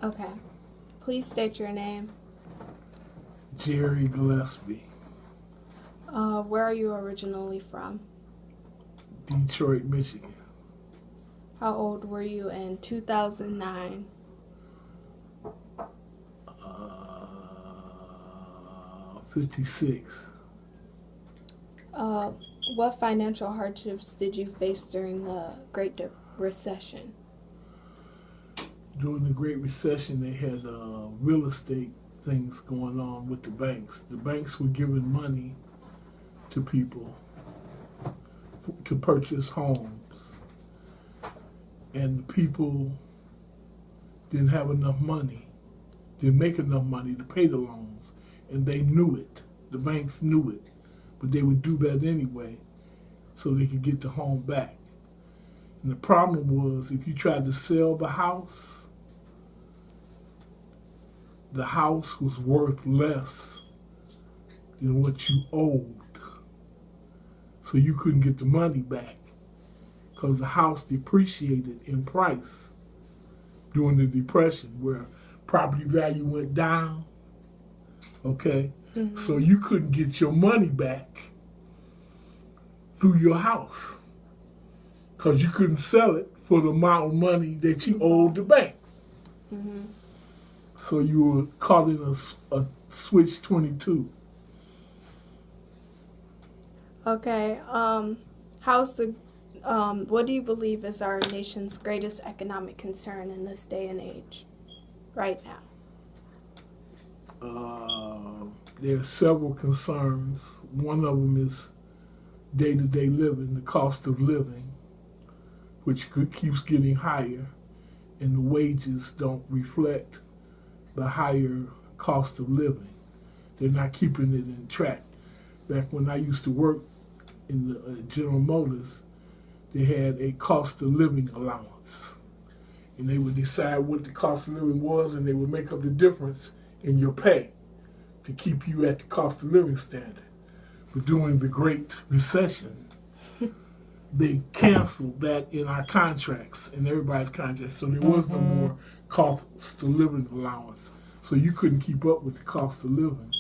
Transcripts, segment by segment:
Okay. Please state your name. Jerry Gillespie, Where are you originally from? Detroit, Michigan. How old were you in 2009? Uh, 56. Uh, what financial hardships did you face during the Recession? During the Great Recession, they had real estate things going on with the banks. The banks were giving money to people to purchase homes, and the people didn't have enough money, didn't make enough money to pay the loans, and they knew it. The banks knew it, but they would do that anyway so they could get the home back. And the problem was if you tried to sell the house was worth less than what you owed. So you couldn't get the money back because the house depreciated in price during the Depression where property value went down. Okay? Mm-hmm. So you couldn't get your money back through your house because you couldn't sell it for the amount of money that you owed the bank. Mm-hmm. So you were caught in a switch 22. Okay. How's the what do you believe is our nation's greatest economic concern in this day and age, right now? There are several concerns. One of them is day-to-day living, the cost of living, which keeps getting higher, and the wages don't reflect the higher cost of living. They're not keeping it in track. Back when I used to work in the General Motors, they had a cost of living allowance. And they would decide what the cost of living was and they would make up the difference in your pay to keep you at the cost of living standard. But during the Great Recession, they canceled that in our contracts, in everybody's contracts. So there was no more cost of living allowance. So you couldn't keep up with the cost of living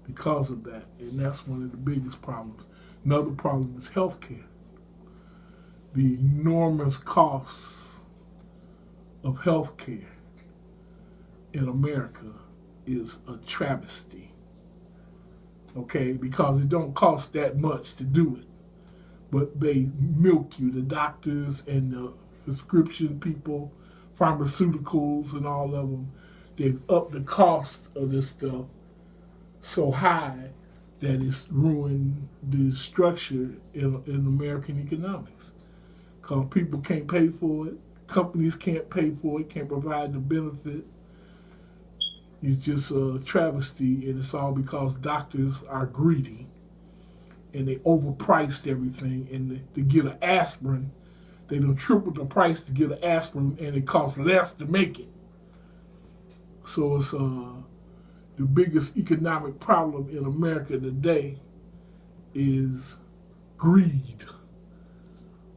because of that. And that's one of the biggest problems. Another problem is healthcare. The enormous costs of healthcare in America is a travesty. Okay, because it don't cost that much to do it. But they milk you, the doctors and the prescription people, pharmaceuticals and all of them. They've upped the cost of this stuff so high that it's ruined the structure in American economics. Because people can't pay for it, companies can't pay for it, can't provide the benefit. It's just a travesty, and it's all because doctors are greedy and they overpriced everything. And to get an aspirin, they done tripled the price to get an aspirin, and it costs less to make it. So it's the biggest economic problem in America today is greed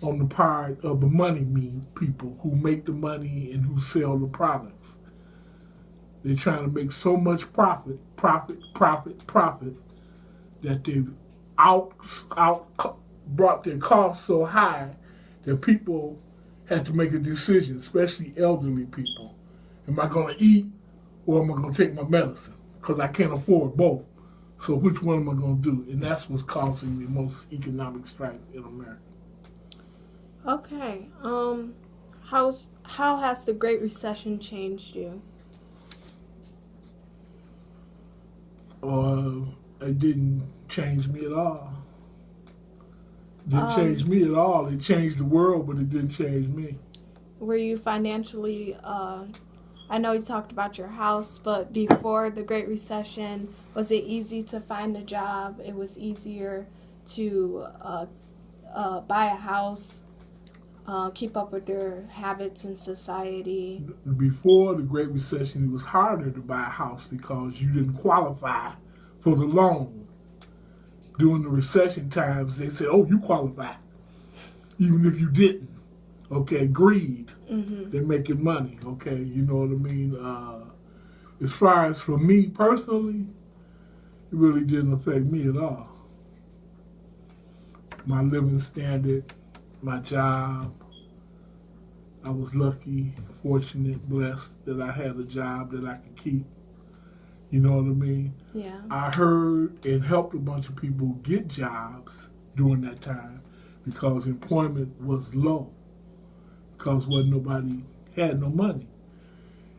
on the part of the money people who make the money and who sell the products. They're trying to make so much profit that they've out brought their costs so high that people had to make a decision, especially elderly people. Am I going to eat or am I going to take my medicine? Because I can't afford both. So which one am I going to do? And that's what's causing the most economic strife in America. Okay. How has the Great Recession changed you? It didn't change me at all. It didn't change me at all. It changed the world, but it didn't change me. Were you financially? I know you talked about your house, but before the Great Recession, was it easy to find a job? It was easier to buy a house, keep up with their habits in society. Before the Great Recession, it was harder to buy a house because you didn't qualify for the loan. During the recession times, they said, "Oh, you qualify," even if you didn't. Okay, greed. Mm-hmm. They're making money. Okay, you know what I mean. As far as for me personally, it really didn't affect me at all. My living standard, my job. I was lucky, fortunate, blessed that I had a job that I could keep. You know what I mean? Yeah. I heard and helped a bunch of people get jobs during that time because employment was low because wasn't nobody had no money.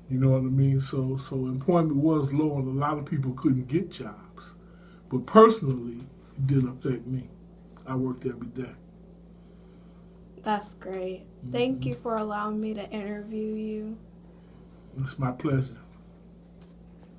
You know what I mean? So employment was low and a lot of people couldn't get jobs. But personally, it didn't affect me. I worked every day. That's great. Thank you for allowing me to interview you. It's my pleasure.